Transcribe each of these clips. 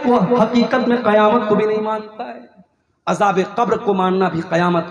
وہ حقیقت میں قیامت کو بھی نہیں مانتا ہے۔ عذاب قبر کو ماننا بھی قیامت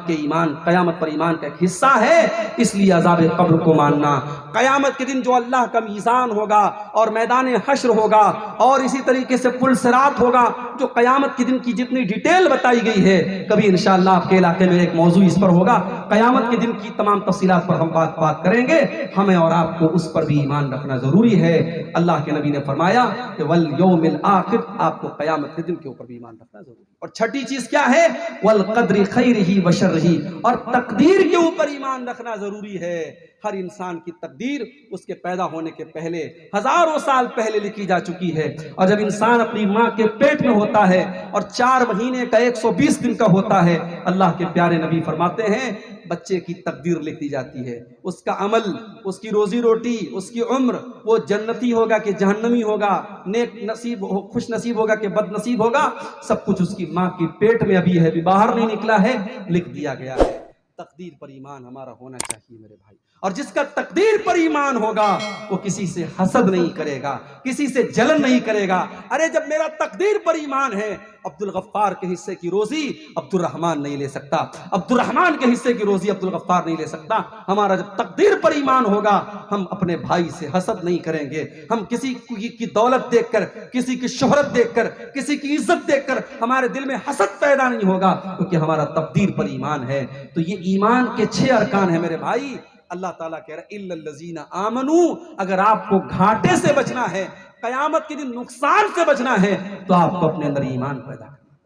پر ایمان کا ایک حصہ ہے، اس لیے عذاب قبر کو ماننا۔ قیامت کے دن جو اللہ کا میزان ہوگا اور میدان حشر ہوگا اور اسی طریقے سے پل صراط ہوگا، جو قیامت کے دن کی جتنی ڈیٹیل بتائی گئی ہے، کبھی انشاءاللہ آپ کے علاقے میں ایک موضوع اس پر ہوگا، قیامت کے دن کی تمام تفصیلات پر ہم بات کریں گے۔ ہمیں اور آپ کو اس پر بھی ایمان رکھنا ضروری ہے۔ اللہ کے نبی نے فرمایا کہ والیوم الآخر، آپ کو قیامت کے دن کے اوپر بھی ایمان رکھنا ضروری ہے۔ اور چھٹی چیز کیا ہے؟ والقدر خیرہ وشرہ، اور تقدیر کے اوپر ایمان رکھنا ضروری ہے۔ ہر انسان کی تقدیر اس کے پیدا ہونے کے پہلے ہزاروں سال پہلے لکھی جا چکی ہے، اور جب انسان اپنی ماں کے پیٹ میں ہوتا ہے اور 4 مہینے کا 120 دن کا ہوتا ہے، اللہ کے پیارے نبی فرماتے ہیں بچے کی تقدیر لکھ دی جاتی ہے، اس کا عمل، اس کی روزی روٹی، اس کی عمر، وہ جنتی ہوگا کہ جہنمی ہوگا، نیک نصیب خوش نصیب ہوگا کہ بد نصیب ہوگا، سب کچھ اس کی ماں کی پیٹ میں ابھی ہے، ابھی باہر نہیں نکلا ہے، لکھ دیا گیا ہے۔ تقدیر پر ایمان ہمارا ہونا چاہیے میرے بھائی، اور جس کا تقدیر پر ایمان ہوگا وہ کسی سے حسد نہیں کرے گا، کسی سے جلن نہیں کرے گا۔ ارے جب میرا تقدیر پر ایمان ہے، عبد الغفار کے حصے کی روزی عبد الرحمن نہیں لے سکتا، عبد الرحمن کے حصے کی روزی عبد الغفار نہیں لے سکتا۔ ہمارا جب تقدیر پر ایمان ہوگا، ہم اپنے بھائی سے حسد نہیں کریں گے، ہم کسی کی دولت دیکھ کر، کسی کی شہرت دیکھ کر، کسی کی عزت دیکھ کر ہمارے دل میں حسد پیدا نہیں ہوگا، کیونکہ ہمارا تقدیر پر ایمان ہے۔ تو یہ ایمان کے 6 ارکان ہیں میرے بھائی۔ اللہ تعالیٰ کہہ رہا ہے اِلَّا الَّذِينَ آمَنُوا، اگر آپ کو گھاٹے سے بچنا ہے، قیامت کے دن نقصان سے بچنا ہے، تو آپ کو اپنے اندر ایمان پیدا کرنا ہے،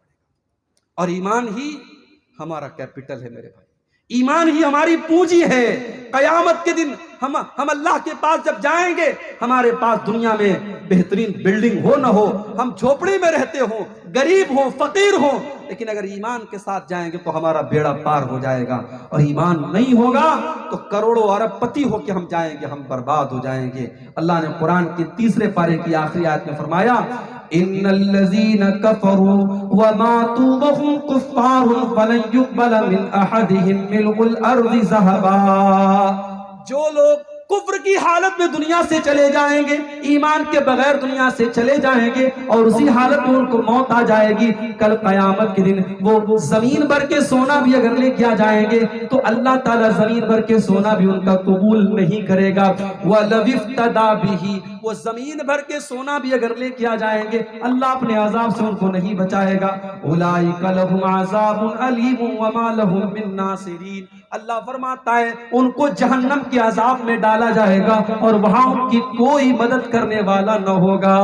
اور ایمان ہی ہمارا کیپٹل ہے میرے بھائی، ایمان ہی ہماری پونجی ہے۔ قیامت کے دن ہم اللہ کے پاس جب جائیں گے، ہمارے پاس دنیا میں بہترین بلڈنگ ہو نہ ہو، ہم جھوپڑی میں رہتے ہوں، غریب ہوں، فقیر ہوں، لیکن اگر ایمان کے ساتھ جائیں گے تو ہمارا بیڑا پار ہو جائے گا، اور ایمان نہیں ہوگا تو کروڑوں ارب پتی ہو کے ہم جائیں گے، ہم برباد ہو جائیں گے۔ اللہ نے قرآن کے 3 پارے کی آخری آیت میں فرمایا ان الذين كفروا وماتوا وهم كفار فلن يقبل من احدهم ملء الارض ذهبا، جو لوگ کفر کی حالت میں دنیا سے چلے جائیں گے، ایمان کے بغیر دنیا سے چلے جائیں گے، اور اسی حالت میں ان کو موت آ جائے گی، کل قیامت کے دن وہ زمین بھر کے سونا بھی اگر لے کیا جائیں گے تو اللہ تعالیٰ زمین بھر کے سونا بھی ان کا قبول نہیں کرے گا۔ وَلَوِ افْتَدَى بِهِ، وہ زمین بھر کے سونا بھی اگر لے کیا جائیں گے، اللہ اپنے عذاب سے ان کو نہیں بچائے گا۔ أُولَئِكَ لَهُمْ عَذَابٌ أَلِيمٌ وَمَا لَهُم مِّن نَّاصِرِينَ، اللہ فرماتا ہے ان کو جہنم کے عذاب میں ڈالا جائے گا، اور وہاں ان کی کوئی مدد کرنے والا نہ ہوگا۔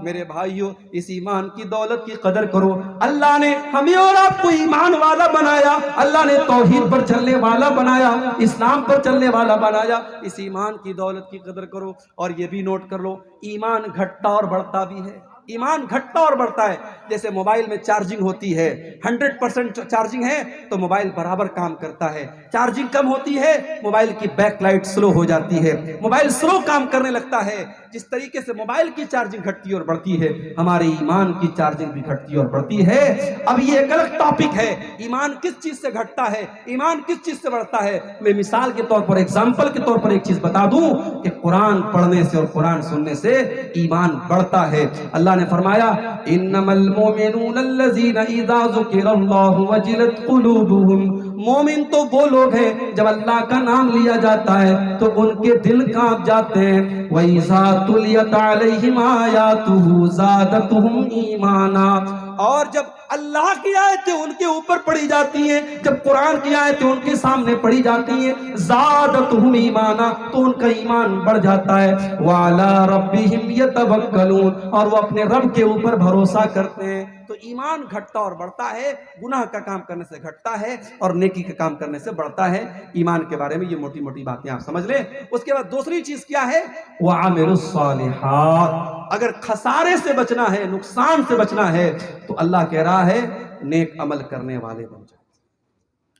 میرے بھائیو، اس ایمان کی دولت کی قدر کرو۔ اللہ نے ہمیں اور آپ کو ایمان والا بنایا، اللہ نے توحید پر چلنے والا بنایا، اسلام پر چلنے والا بنایا۔ اس ایمان کی دولت کی قدر کرو، اور یہ بھی نوٹ کر لو ایمان گھٹتا اور بڑھتا بھی ہے، ایمان گھٹتا اور بڑھتا ہے۔ جیسے موبائل میں چارجنگ ہوتی ہے، 100% چارجنگ ہے تو موبائل برابر کام کرتا ہے، چارجنگ کم ہوتی ہے موبائل کی بیک لائٹ سلو ہو جاتی ہے، موبائل سلو کام کرنے لگتا ہے۔ جس طریقے سے موبائل کی چارجنگ گھٹتی اور بڑھتی ہے، ہمارے ایمان کی چارجنگ بھی گھٹتی اور بڑھتی ہے۔ اب یہ ایک الگ ٹاپک ہے، ایمان کس چیز سے گھٹتا ہے، ایمان کس چیز سے بڑھتا ہے۔ میں مثال کے طور پر، ایگزامپل کے طور پر ایک چیز بتا دوں کہ قرآن پڑھنے سے اور قرآن سننے سے ایمان بڑھتا ہے۔ اللہ نے فرمایا انما المؤمنون الذين اذا ذكر الله وجلت قلوبهم، مومن تو وہ لوگ ہیں جب اللہ کا نام لیا جاتا ہے تو ان کے دل کانپ جاتے ہیں۔ وَإِذَا تُلِيَتْ عَلَيْهِمْ آيَاتُهُ زَادَتْهُمْ إِيمَانًا، اور جب اللہ کی آیتیں ان کے اوپر پڑھی جاتی ہیں، جب قرآن کی آیتیں ان کے سامنے پڑھی جاتی ہیں، زادتہم ایمانا، تو ان کا ایمان بڑھ جاتا ہے۔ وعلی ربہم یتوکلون، اور وہ اپنے رب کے اوپر بھروسہ کرتے ہیں۔ تو ایمان گھٹتا اور بڑھتا ہے، گناہ کا کام کرنے سے گھٹتا ہے اور نیکی کا کام کرنے سے بڑھتا ہے۔ ایمان کے بارے میں یہ موٹی موٹی باتیں آپ سمجھ لیں۔ اس کے بعد دوسری چیز کیا ہے؟ وَعَمِلُوا الصَّالِحَاتِ، اگر خسارے سے بچنا ہے، نقصان سے بچنا ہے، تو اللہ کہہ رہا ہے نیک عمل کرنے والے بن جائیں۔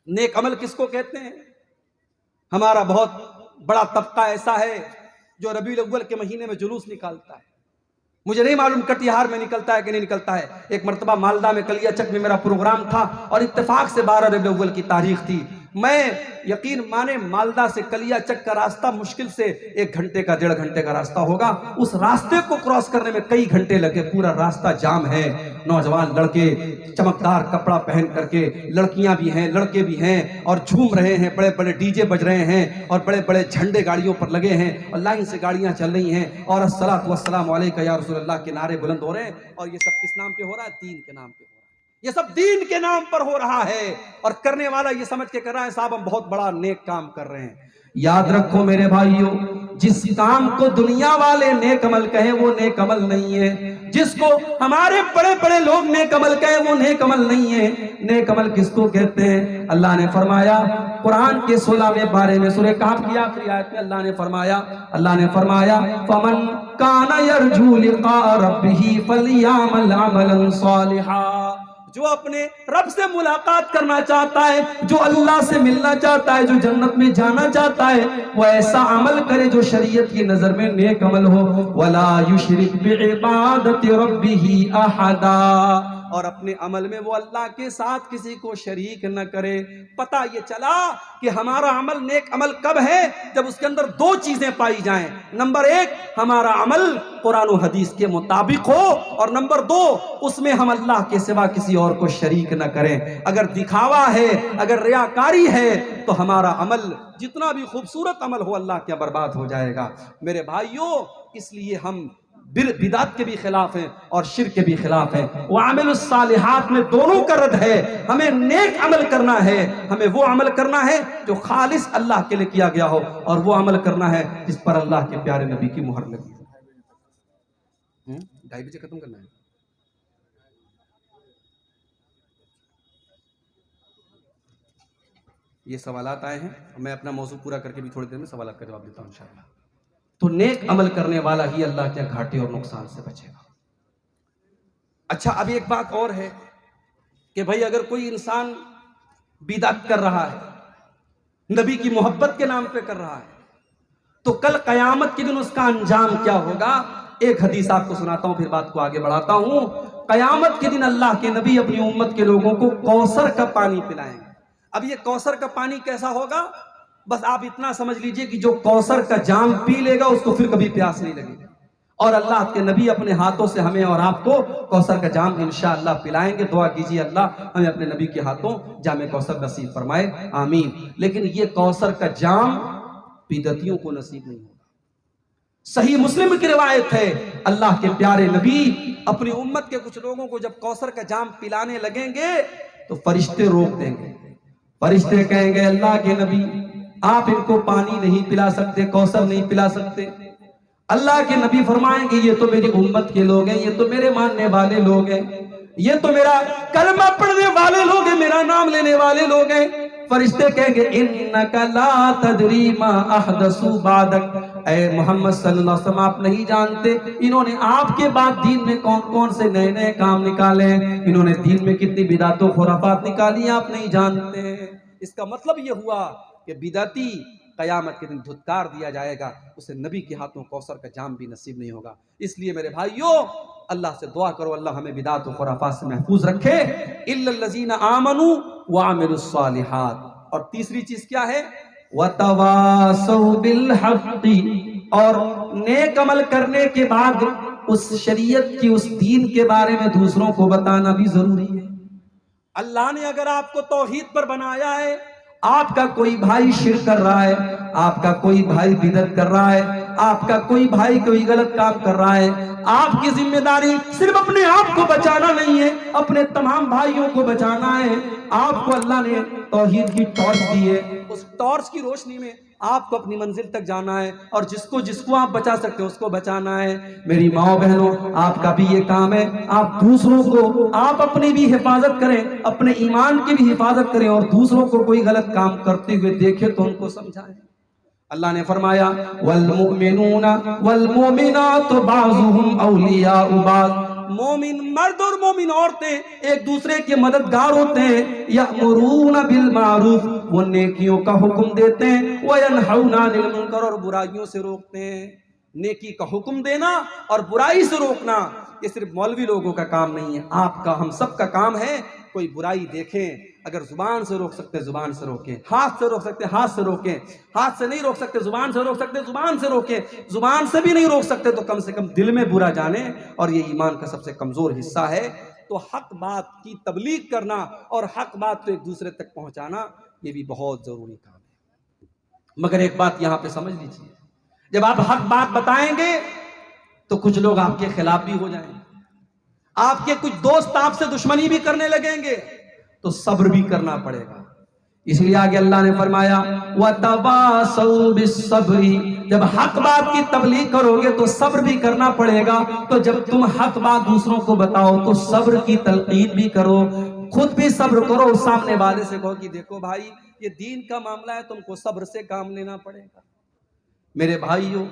نیک عمل کس کو کہتے ہیں؟ ہمارا بہت بڑا طبقہ ایسا ہے جو ربیع الاول کے مہینے میں جلوس نکالتا ہے۔ مجھے نہیں معلوم کٹیہار میں نکلتا ہے کہ نہیں نکلتا ہے۔ ایک مرتبہ مالدہ میں کلیہ چک میں میرا پروگرام تھا، اور اتفاق سے 12 ربیع الاول کی تاریخ تھی۔ میں یقین مانے مالدہ سے کلیا چک کا راستہ مشکل سے 1 گھنٹے کا 1.5 گھنٹے کا راستہ ہوگا، اس راستے کو کراس کرنے میں کئی گھنٹے لگے، پورا راستہ جام ہے، نوجوان لڑکے چمکدار کپڑا پہن کر کے، لڑکیاں بھی ہیں لڑکے بھی ہیں اور جھوم رہے ہیں، بڑے بڑے ڈی جے بج رہے ہیں اور بڑے بڑے جھنڈے گاڑیوں پر لگے ہیں اور لائن سے گاڑیاں چل رہی ہیں اور الصلاۃ والسلام علیک یا رسول اللہ کے نعرے بلند ہو رہے ہیں، اور یہ سب کس نام پہ ہو رہا ہے؟ دین کے نام پہ ہو رہا ہے، یہ سب دین کے نام پر ہو رہا ہے، اور کرنے والا یہ سمجھ کے کر رہا ہے صاحب ہم بہت بڑا نیک کام کر رہے ہیں۔ یاد رکھو میرے بھائیوں، جس کام کو دنیا والے نیک عمل کہیں وہ نیک عمل نہیں ہے، جس کو ہمارے بڑے بڑے لوگ نیک عمل کہیں وہ نیک عمل نہیں ہے۔ نیک عمل کس کو کہتے ہیں؟ اللہ نے فرمایا قرآن کے 16ویں پارے میں سورہ کہف کی آخری آیت میں اللہ نے فرمایا فَمَنْ كَانَ يَرْجُو لِقَاءَ رَبِّهِ فَلْيَعْمَلْ عَمَلًا صَالِحًا، جو اپنے رب سے ملاقات کرنا چاہتا ہے، جو اللہ سے ملنا چاہتا ہے، جو جنت میں جانا چاہتا ہے، وہ ایسا عمل کرے جو شریعت کی نظر میں نیک عمل ہو۔ وَلَا يُشْرِكْ بِعِبَادَةِ رَبِّهِ أَحَدًا، اور اپنے عمل میں وہ اللہ کے ساتھ کسی کو شریک نہ کرے۔ پتہ یہ چلا کہ ہمارا عمل نیک عمل کب ہے؟ جب اس کے اندر 2 چیزیں پائی جائیں، نمبر 1 ہمارا عمل قرآن و حدیث کے مطابق ہو، اور نمبر 2 اس میں ہم اللہ کے سوا کسی اور کو شریک نہ کریں۔ اگر دکھاوا ہے، اگر ریاکاری ہے تو ہمارا عمل جتنا بھی خوبصورت عمل ہو اللہ کیا برباد ہو جائے گا۔ میرے بھائیوں، اس لیے ہم بدعت کے بھی خلاف ہیں اور شرک کے بھی خلاف ہیں۔ وعمل الصالحات میں دونوں کا رد ہے، ہمیں نیک عمل کرنا ہے، ہمیں وہ عمل کرنا ہے جو خالص اللہ کے لیے کیا گیا ہو، اور وہ عمل کرنا ہے جس پر اللہ کے پیارے نبی کی مہر لگی ہے۔ 2:30 بجے ختم کرنا ہے۔ یہ سوالات آئے ہیں، میں اپنا موضوع پورا کر کے بھی تھوڑی دیر میں سوالات کا جواب دیتا ہوں انشاءاللہ۔ تو نیک عمل کرنے والا ہی اللہ کے گھاٹے اور نقصان سے بچے گا۔ اچھا، اب ایک بات اور ہے کہ بھائی اگر کوئی انسان بدعت کر رہا ہے، نبی کی محبت کے نام پہ کر رہا ہے، تو کل قیامت کے دن اس کا انجام کیا ہوگا؟ ایک حدیث آپ کو سناتا ہوں پھر بات کو آگے بڑھاتا ہوں۔ قیامت کے دن اللہ کے نبی اپنی امت کے لوگوں کو کوثر کا پانی پلائیں گے۔ اب یہ کوثر کا پانی کیسا ہوگا؟ بس آپ اتنا سمجھ لیجئے کہ جو کوثر کا جام پی لے گا اس کو پھر کبھی پیاس نہیں لگے گی، اور اللہ کے نبی اپنے ہاتھوں سے ہمیں اور آپ کو کوثر کا جام انشاءاللہ پلائیں گے۔ دعا کیجئے اللہ ہمیں اپنے نبی کے ہاتھوں جام کوثر نصیب فرمائے، آمین۔ لیکن یہ کوثر کا جام بدعتیوں کو نصیب نہیں ہوگا۔ صحیح مسلم کی روایت ہے، اللہ کے پیارے نبی اپنی امت کے کچھ لوگوں کو جب کوثر کا جام پلانے لگیں گے تو فرشتے روک دیں گے، فرشتے کہیں گے اللہ کے نبی آپ ان کو پانی نہیں پلا سکتے، کوثر نہیں پلا سکتے۔ اللہ کے نبی فرمائیں گے یہ تو میری امت کے لوگ ہیں، یہ تو میرے ماننے والے لوگ ہیں، یہ تو میرا کلمہ پڑھنے والے لوگ ہیں، میرا نام لینے والے لوگ ہیں۔ فرشتے کہیں گے انک لا تدری ما احدثوا بعدک، اے محمد صلی اللہ علیہ وسلم آپ نہیں جانتے انہوں نے آپ کے بعد دین میں کون کون سے نئے نئے کام نکالے ہیں، انہوں نے دین میں کتنی بدعت و خرافات نکالی ہیں آپ نہیں جانتے۔ اس کا مطلب یہ ہوا کہ بدعتی قیامت کے دن دھتکار دیا جائے گا، اسے نبی کے ہاتھوں کوثر کا جام بھی نصیب نہیں ہوگا۔ اس لیے میرے بھائیوں اللہ سے دعا کرو اللہ ہمیں بدعت و خرافات سے محفوظ رکھے۔ الا الذین آمنوا وعملوا الصالحات، اور تیسری چیز کیا ہے؟ وتواصوا بالحق، اور نیک عمل کرنے کے بعد اس شریعت کی اس دین کے بارے میں دوسروں کو بتانا بھی ضروری ہے۔ اللہ نے اگر آپ کو توحید پر بنایا ہے، آپ کا کوئی بھائی شرک کر رہا ہے، آپ کا کوئی بھائی بدعت کر رہا ہے، آپ کا کوئی بھائی کوئی غلط کام کر رہا ہے، آپ کی ذمہ داری صرف اپنے آپ کو بچانا نہیں ہے، اپنے تمام بھائیوں کو بچانا ہے۔ آپ کو اللہ نے توحید کی ٹارچ دی ہے، اس ٹارچ کی روشنی میں آپ کو اپنی منزل تک جانا ہے، اور جس کو آپ بچا سکتے ہیں اس کو بچانا ہے۔ میری ماں بہنوں آپ کا بھی یہ کام ہے، آپ دوسروں کو، آپ اپنی بھی حفاظت کریں، اپنے ایمان کی بھی حفاظت کریں، اور دوسروں کو کوئی غلط کام کرتے ہوئے دیکھیں تو ان کو سمجھائیں۔ اللہ نے فرمایا والمؤمنون والمؤمنات بعضهم اولیاء بعض، مومن مرد اور مومن عورتیں ایک دوسرے کے مددگار ہوتے ہیں۔ یأمرون بالمعروف، وہ نیکیوں کا حکم دیتے ہیں، وینہون عن المنکر، اور برائیوں سے روکتے ہیں۔ نیکی کا حکم دینا اور برائی سے روکنا یہ صرف مولوی لوگوں کا کام نہیں ہے، آپ کا ہم سب کا کام ہے۔ کوئی برائی دیکھیں، اگر زبان سے روک سکتے زبان سے روکیں، ہاتھ سے روک سکتے ہاتھ سے روکیں، ہاتھ سے نہیں روک سکتے زبان سے روک سکتے زبان سے روکیں، زبان سے بھی نہیں روک سکتے تو کم سے کم دل میں برا جانیں، اور یہ ایمان کا سب سے کمزور حصہ ہے۔ تو حق بات کی تبلیغ کرنا اور حق بات کو ایک دوسرے تک پہنچانا یہ بھی بہت ضروری کام ہے۔ مگر ایک بات یہاں پہ سمجھ لیجیے، جب آپ حق بات بتائیں گے تو کچھ لوگ آپ کے خلاف بھی ہو جائیں گے، آپ کے کچھ دوست آپ سے دشمنی بھی کرنے لگیں گے، تو صبر بھی کرنا پڑے گا۔ اس لیے آگے اللہ نے فرمایا وَتَوَاصَوْا بِالصَّبْرِ، جب حق بات کی تبلیغ کرو گے تو صبر بھی کرنا پڑے گا۔ تو جب تم حق بات دوسروں کو بتاؤ تو صبر کی تلقین بھی کرو، خود بھی صبر کرو، سامنے والے سے کہو کہ دیکھو بھائی یہ دین کا معاملہ ہے، تم کو صبر سے کام لینا پڑے گا۔ میرے بھائیوں،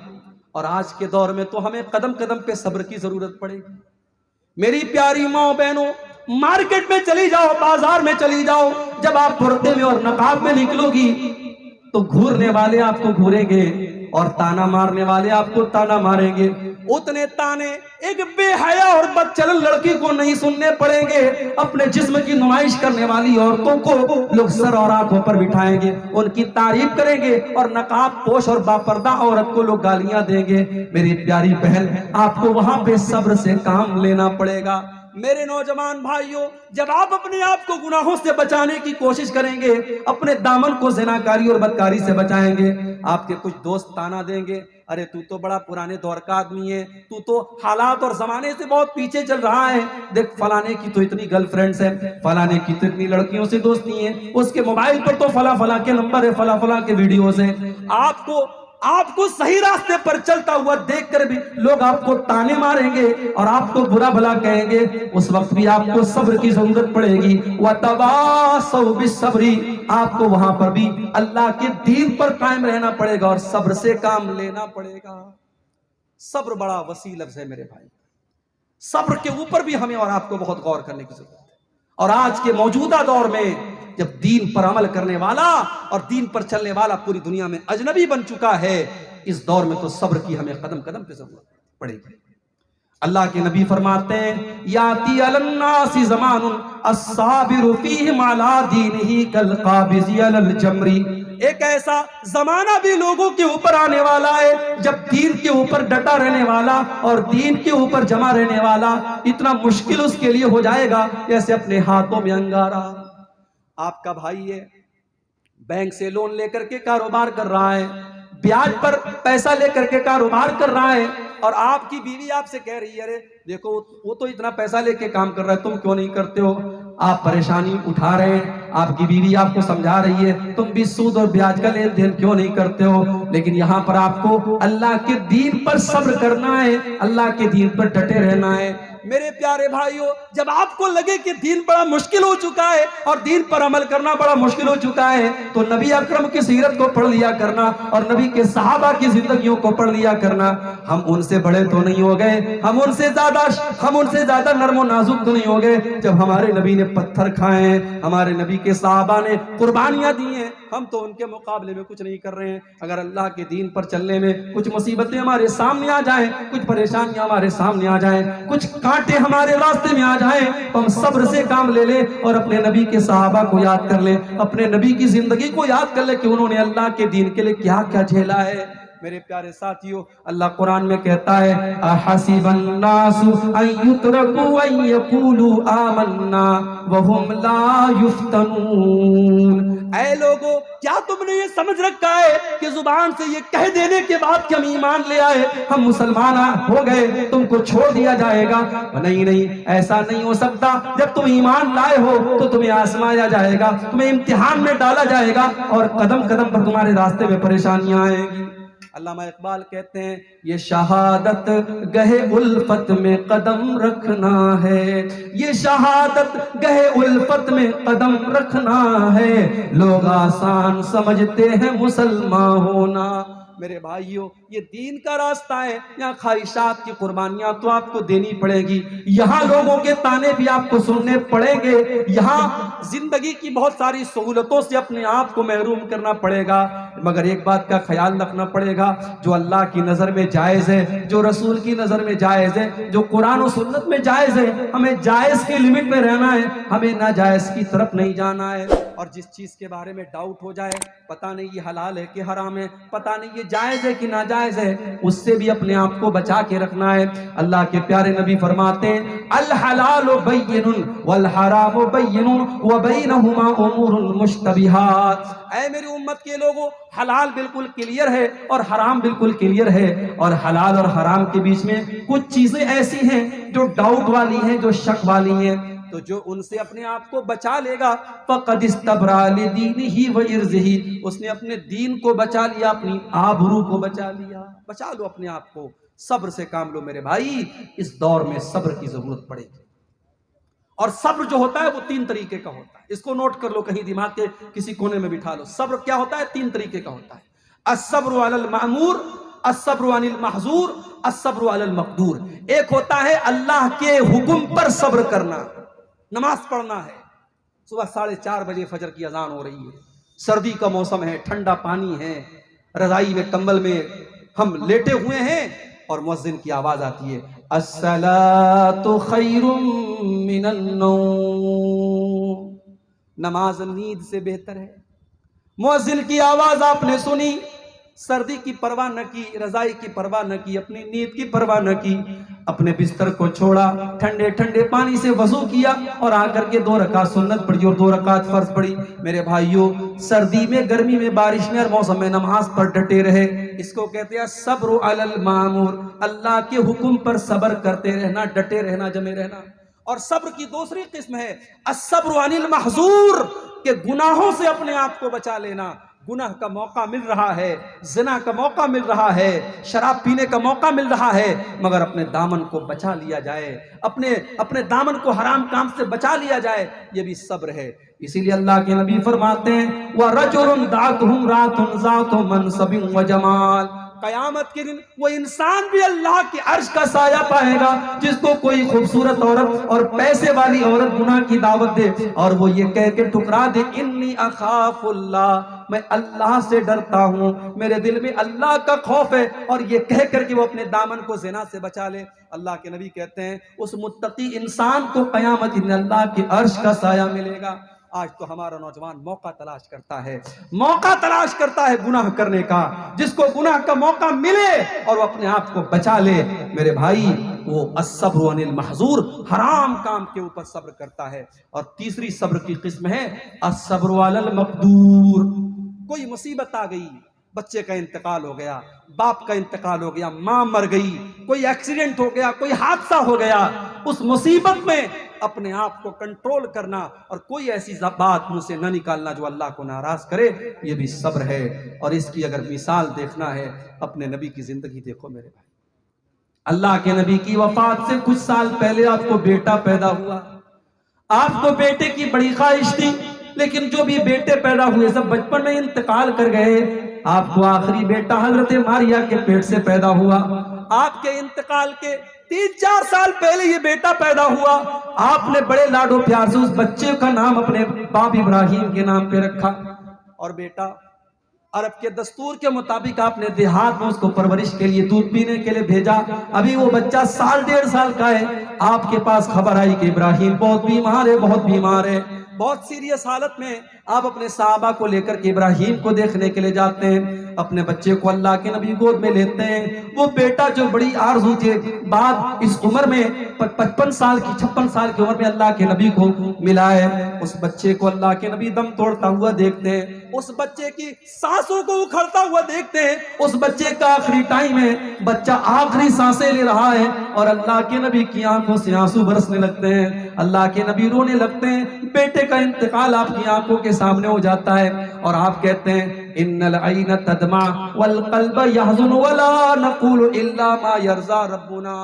اور آج کے دور میں تو ہمیں قدم قدم پہ صبر کی ضرورت پڑے گی۔ میری پیاری ماں بہنوں، مارکیٹ میں چلی جاؤ، بازار میں چلی جاؤ، جب آپ پردے میں اور نقاب میں نکلو گی تو گھورنے والے آپ کو گھوریں گے اور تانا مارنے والے آپ کو تانا ماریں گے۔ اتنے تانے ایک بے حیا اور بدچلن لڑکی کو نہیں سننے پڑیں گے، اپنے جسم کی نمائش کرنے والی عورتوں کو لوگ سر اور آنکھوں پر بٹھائیں گے، ان کی تعریف کریں گے، اور نقاب پوش اور باپردہ عورت کو لوگ گالیاں دیں گے۔ میری پیاری بہن، آپ کو وہاں پہ صبر سے کام لینا پڑے گا۔ میرے نوجوان بھائیوں، جب آپ اپنے آپ کو گناہوں سے بچانے کی کوشش کریں گے، اپنے دامن کو زناکاری اور بدکاری سے بچائیں گے، آپ کے کچھ دوست تانا دیں گے، ارے تو بڑا پرانے دور کا آدمی ہے، تو حالات اور زمانے سے بہت پیچھے چل رہا ہے، دیکھ فلانے کی تو اتنی گرل فرینڈز ہیں، فلانے کی تو اتنی لڑکیوں سے دوستی ہیں، اس کے موبائل پر تو فلاں کے نمبر ہے، فلاں کے ویڈیوز ہیں۔ آپ کو صحیح راستے پر چلتا ہوا دیکھ کر بھی لوگ آپ کو تانے ماریں گے اور آپ کو برا بھلا کہیں گے، اس وقت بھی آپ کو صبر کی ضرورت پڑے گی۔ وَتَوَاصَوْا بِالصَّبْرِ، آپ کو وہاں پر بھی اللہ کے دین پر قائم رہنا پڑے گا اور صبر سے کام لینا پڑے گا۔ صبر بڑا وسیع لفظ ہے میرے بھائی، صبر کے اوپر بھی ہمیں اور آپ کو بہت غور کرنے کی ضرورت ہے۔ اور آج کے موجودہ دور میں جب دین پر عمل کرنے والا اور دین پر چلنے والا پوری دنیا میں اجنبی بن چکا ہے، اس دور میں تو صبر کی ہمیں قدم قدم پہ ضرورت پڑے گی۔ اللہ کے نبی فرماتے ہیں یاتی علی الناس زمان الصابر فیہم علی دینہ کالقابض علی الجمر، ایک ایسا زمانہ بھی لوگوں کے اوپر آنے والا ہے جب دین کے اوپر ڈٹا رہنے والا اور دین کے اوپر جمع رہنے والا اتنا مشکل اس کے لیے ہو جائے گا جیسے اپنے ہاتھوں میں انگارہ۔ آپ کا بھائی ہے، بینک سے لون لے کر کے کاروبار کر رہا ہے، بیاج پر پیسہ لے کر کے کاروبار کر رہا ہے، اور آپ کی بیوی آپ سے کہہ رہی ہے ارے دیکھو وہ تو اتنا پیسہ لے کے کام کر رہا ہے، تم کیوں نہیں کرتے ہو؟ آپ پریشانی اٹھا رہے ہیں، آپ کی بیوی آپ کو سمجھا رہی ہے تم بھی سود اور بیاج کا لین دین کیوں نہیں کرتے ہو؟ لیکن یہاں پر آپ کو اللہ کے دین پر صبر کرنا ہے، اللہ کے دین پر ڈٹے رہنا ہے۔ میرے پیارے بھائیوں، جب آپ کو لگے کہ دین بڑا مشکل ہو چکا ہے اور دین پر عمل کرنا بڑا مشکل ہو چکا ہے، تو نبی اکرم کی سیرت کو پڑھ لیا کرنا اور نبی کے صحابہ کی زندگیوں کو پڑھ لیا کرنا۔ ہم ان سے بڑے تو نہیں ہو گئے، ہم ان سے زیادہ نرم و نازک تو نہیں ہو گئے۔ جب ہمارے نبی نے پتھر کھائے ہیں، ہمارے نبی کے صحابہ نے قربانیاں دی ہیں، ہم تو ان کے مقابلے میں کچھ نہیں کر رہے ہیں۔ اگر اللہ کے دین پر چلنے میں کچھ مصیبتیں ہمارے سامنے آ جائیں، کچھ پریشانیاں ہمارے سامنے آ جائیں، کچھ کانٹے ہمارے راستے میں آ جائیں، تو ہم صبر سے کام لے لیں اور اپنے نبی کے صحابہ کو یاد کر لیں، اپنے نبی کی زندگی کو یاد کر لیں کہ انہوں نے اللہ کے دین کے لیے کیا کیا جھیلا ہے۔ میرے پیارے ساتھیوں، اللہ قرآن میں کہتا ہے احسب الناس ان یترکوا ان یقولوا آمنا وهم لا یفتنون، اے لوگو کیا تم نے یہ سمجھ رکھا ہے کہ زبان سے یہ کہہ دینے کے بعد کہ ہم ایمان لے آئے، ہم مسلمان ہو گئے، تم کو چھوڑ دیا جائے گا؟ نہیں، ایسا نہیں ہو سکتا۔ جب تم ایمان لائے ہو تو تمہیں آزمایا جائے گا، تمہیں امتحان میں ڈالا جائے گا اور قدم قدم پر تمہارے راستے میں پریشانیاں آئیں گی۔ علامہ اقبال کہتے ہیں یہ شہادت گہے الفت میں قدم رکھنا ہے، یہ شہادت گہے الفت میں قدم رکھنا ہے، لوگ آسان سمجھتے ہیں مسلمان ہونا۔ میرے بھائیوں، یہ دین کا راستہ ہے، یہاں خواہشات کی قربانیاں تو آپ کو دینی پڑے گی، یہاں لوگوں کے تانے بھی آپ کو سننے پڑیں گے، یہاں زندگی کی بہت ساری سہولتوں سے اپنے آپ کو محروم کرنا پڑے گا۔ مگر ایک بات کا خیال رکھنا پڑے گا، جو اللہ کی نظر میں جائز ہے، جو رسول کی نظر میں جائز ہے، جو قرآن و سنت میں جائز ہے، ہمیں جائز کی لمٹ میں رہنا ہے، ہمیں ناجائز کی طرف نہیں جانا ہے۔ اور جس چیز کے بارے میں ڈاؤٹ ہو جائے، پتہ نہیں یہ حلال ہے کہ حرام ہے، پتہ نہیں یہ جائز ہے کہ ناجائز ہے، اس سے بھی اپنے آپ کو بچا کے رکھنا ہے۔ اللہ کے پیارے نبی فرماتے ہیں الحلال بین والحرام بین وبینہما امور مشتبہات۔ اے میری امت کے لوگوں، حلال بالکل کلیئر ہے اور حرام بالکل کلیئر ہے، اور حلال اور حرام کے بیچ میں کچھ چیزیں ایسی ہیں جو ڈاؤٹ والی ہیں، جو شک والی ہیں، تو جو ان سے اپنے آپ کو بچا لے گا فقد استبرأ لدینہ وعرضہ، اس نے اپنے دین کو بچا لیا، اپنی آبرو کو بچا لیا۔ بچا لو اپنے آپ کو، صبر سے کام لو میرے بھائی، اس دور میں صبر کی ضرورت پڑے گی۔ اور صبر جو ہوتا ہے وہ 3 طریقے کا ہوتا ہے، اس کو نوٹ کر لو، کہیں دماغ کے کسی کونے میں بٹھا لو۔ صبر کیا ہوتا ہے؟ 3 طریقے کا ہوتا ہے۔ الصبر علی المأمور، الصبر عن المحظور، الصبر علی المقدور۔ ایک ہوتا ہے اللہ کے حکم پر صبر کرنا، نماز پڑھنا ہے، صبح 4:30 بجے فجر کی اذان ہو رہی ہے، سردی کا موسم ہے، ٹھنڈا پانی ہے، رضائی میں کمبل میں ہم لیٹے ہوئے ہیں، اور مؤذن کی آواز آتی ہے الصلاۃ خیر من النوم، نماز نیند سے بہتر ہے۔ مؤذن کی آواز آپ نے سنی، سردی کی پرواہ نہ کی، رضائی کی پرواہ نہ کی، اپنی نیند کی پرواہ نہ کی، اپنے بستر کو چھوڑا، ٹھنڈے ٹھنڈے پانی سے وضو کیا اور آ کر کے 2 رکعت سنت پڑھی اور 2 رکعت فرض پڑھی۔ میرے بھائیوں، سردی میں، گرمی میں، بارش میں، ہر موسم میں نماز پر ڈٹے رہے، اس کو کہتے ہیں صبر علی المامور، اللہ کے حکم پر صبر کرتے رہنا، ڈٹے رہنا، جمے رہنا۔ اور صبر کی دوسری قسم ہے الصبر عن المحظور، کہ گناہوں سے اپنے آپ کو بچا لینا۔ گناہ کا موقع مل رہا ہے، زنا کا موقع مل رہا ہے، شراب پینے کا موقع مل رہا ہے، مگر اپنے دامن کو بچا لیا جائے، اپنے دامن کو حرام کام سے بچا لیا جائے، یہ بھی صبر ہے۔ اسی لیے اللہ کے نبی فرماتے ہیں وَرَجُلٌ دَعَتْهُ امْرَأَةٌ ذَاتُ مَنْصَبٍ وَجَمَالٍ، قیامت کے دن وہ انسان بھی اللہ کے عرش کا سایہ پائے گا جس کو کوئی خوبصورت عورت اور پیسے والی عورت گناہ کی دعوت دے اور وہ یہ کہہ کے ٹکرا دے انی اخاف اللہ، میں اللہ سے ڈرتا ہوں، میرے دل میں اللہ کا خوف ہے، اور یہ کہہ کر کے وہ اپنے دامن کو زنا سے بچا لے، اللہ کے نبی کہتے ہیں اس متقی انسان کو قیامت کے دن اللہ کے عرش کا سایہ ملے گا۔ آج تو ہمارا نوجوان موقع تلاش کرتا ہے گناہ کرنے کا، جس کو گناہ کا موقع ملے اور وہ اپنے آپ کو بچا لے، میرے بھائی وہ الصبر عن المحظور، حرام کام کے اوپر صبر کرتا ہے۔ اور تیسری صبر کی قسم ہے الصبر علی المقدور، کوئی مصیبت آ گئی، بچے کا انتقال ہو گیا، باپ کا انتقال ہو گیا، ماں مر گئی، کوئی ایکسیڈنٹ ہو گیا، کوئی حادثہ ہو گیا، اس مصیبت میں اپنے آپ کو کنٹرول کرنا اور کوئی ایسی بات منہ سے نہ نکالنا جو اللہ کو ناراض کرے، یہ بھی صبر ہے۔ اور اس کی اگر مثال دیکھنا ہے، اپنے نبی کی زندگی دیکھو میرے بھائی، اللہ کے نبی کی وفات سے کچھ سال پہلے آپ کو بیٹا پیدا ہوا، آپ کو بیٹے کی بڑی خواہش تھی، لیکن جو بھی بیٹے پیدا ہوئے سب بچپن میں انتقال کر گئے۔ آپ کو آخری بیٹا حضرت ماریا کے پیٹ سے پیدا ہوا، آپ کے انتقال کے 3-4 سال پہلے یہ بیٹا پیدا ہوا، آپ نے بڑے لاڈو پیار سے اس بچے کا نام اپنے باپ ابراہیم کے نام پہ رکھا، اور بیٹا عرب کے دستور کے مطابق آپ نے دیہات میں اس کو پرورش کے لیے، دودھ پینے کے لیے بھیجا۔ ابھی وہ بچہ 1.5 سال کا ہے، آپ کے پاس خبر آئی کہ ابراہیم بہت بیمار ہے، بہت سیریس حالت میں۔ آپ اپنے صحابہ کو لے کر کے ابراہیم کو دیکھنے کے لیے جاتے ہیں، اپنے بچے کو اللہ کے نبی گود میں لیتے ہیں۔ وہ بیٹا جو بڑی آرزو تھے، بعد اس عمر میں 56 سال کی عمر میں اللہ کے نبی کو ملا ہے، اس بچے کو اللہ کے نبی دم توڑتا ہوا دیکھتے ہیں، اس بچے کی سانسوں کو اکھڑتا ہوا دیکھتے ہیں، اس بچے کا آخری ٹائم ہے، بچہ آخری سانسیں لے رہا ہے، اور اللہ کے نبی کی آنکھوں سے آنسو برسنے لگتے ہیں، اللہ کے نبی رونے لگتے ہیں۔ بیٹے کا انتقال آپ کی آنکھوں کے سامنے ہو جاتا ہے، اور آپ کہتے ہیں ان العین تدمع والقلب يحزن ولا نقول الا ما يرضى ربنا۔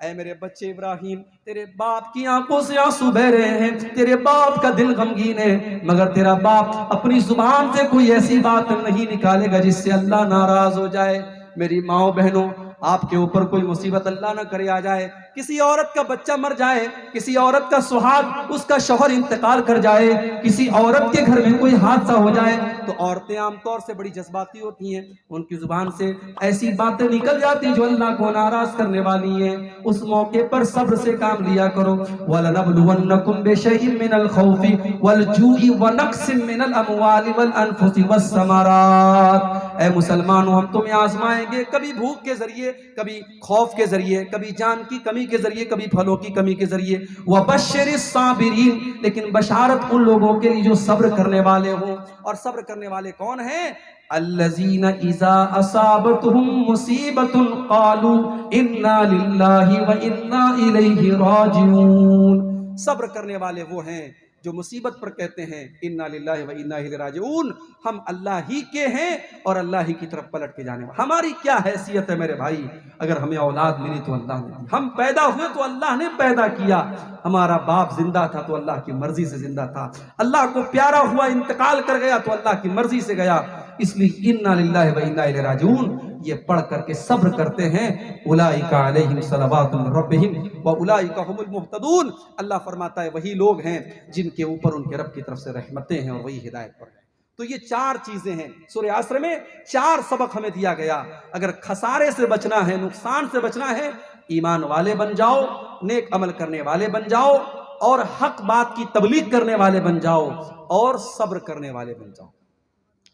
اے میرے بچے ابراہیم، تیرے باپ کی آنکھوں سے آنسو بہ رہے ہیں، تیرے باپ کا دل غمگین ہے، مگر تیرا باپ اپنی زبان سے کوئی ایسی بات نہیں نکالے گا جس سے اللہ ناراض ہو جائے۔ میری ماں بہنوں، آپ کے اوپر کوئی مصیبت اللہ نہ کرے آ جائے، کسی عورت کا بچہ مر جائے، کسی عورت کا سہاگ، اس کا شوہر انتقال کر جائے، کسی عورت کے گھر میں کوئی حادثہ ہو جائے تو عورتیں عام طور سے بڑی جذباتی ہوتی ہیں، ان کی زبان سے ایسی باتیں نکل جاتی جو اللہ کو ناراض کرنے والی ہیں۔ اس موقع پر صبر سے کام لیا کرو۔ وَلَنَبْلُوَنَّكُمْ بِشَيْءٍ مِّنَ الْخَوْفِ وَالْجُوعِ وَنَقْصٍ مِّنَ الْأَمْوَالِ وَالْأَنفُسِ وَالثَّمَرَاتِ، اے مسلمانوں ہم تمہیں آزمائیں گے، کبھی بھوک کے ذریعے، کبھی خوف کے ذریعے، کبھی جان کی کمی کے ذریعے، کبھی پھلوں کی کمی کے ذریعے۔ وَبَشِّرِ الصَّابِرِينَ، لیکن بشارت ان لوگوں کے لیے جو صبر کرنے والے ہوں۔ اور صبر کرنے والے کون ہیں؟ الَّذِينَ إِذَا أَصَابَتْهُم مُّصِيبَةٌ قَالُوا إِنَّا لِلَّهِ وَإِنَّا إِلَيْهِ رَاجِعُونَ۔ صبر کرنے والے وہ ہیں جو مصیبت پر کہتے ہیں اِنَّا لِلَّهِ وَإِنَّا إِلَيْهِ رَاجِعُونَ، ہم اللہ ہی کے ہیں اور اللہ ہی کی طرف پلٹ کے جانے والے۔ ہماری کیا حیثیت ہے میرے بھائی؟ اگر ہمیں اولاد ملی تو اللہ نے دی، ہم پیدا ہوئے تو اللہ نے پیدا کیا، ہمارا باپ زندہ تھا تو اللہ کی مرضی سے زندہ تھا، اللہ کو پیارا ہوا انتقال کر گیا تو اللہ کی مرضی سے گیا۔ اس لیے اِنَّا لِلَّهِ وَإِنَّا إِلَيْهِ رَاجِعُونَ یہ پڑھ کر کے صبر کرتے ہیں۔ اولئک علیہم صلوات من ربہم واولئک هم المہتدون، اللہ فرماتا ہے وہی لوگ ہیں جن کے اوپر ان کے رب کی طرف سے رحمتیں ہیں اور وہی ہدایت پر ہیں۔ تو یہ چار چیزیں ہیں سورہ عصر میں، چار سبق ہمیں دیا گیا۔ اگر خسارے سے بچنا ہے، نقصان سے بچنا ہے، ایمان والے بن جاؤ، نیک عمل کرنے والے بن جاؤ، اور حق بات کی تبلیغ کرنے والے بن جاؤ، اور صبر کرنے والے بن جاؤ۔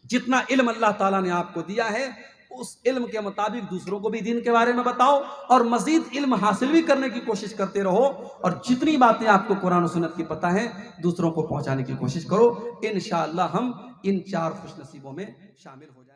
جتنا علم اللہ تعالیٰ نے آپ کو دیا ہے اس علم کے مطابق دوسروں کو بھی دین کے بارے میں بتاؤ، اور مزید علم حاصل بھی کرنے کی کوشش کرتے رہو، اور جتنی باتیں آپ کو قرآن و سنت کی پتہ ہیں دوسروں کو پہنچانے کی کوشش کرو۔ انشاءاللہ ہم ان چار خوش نصیبوں میں شامل ہو جائیں۔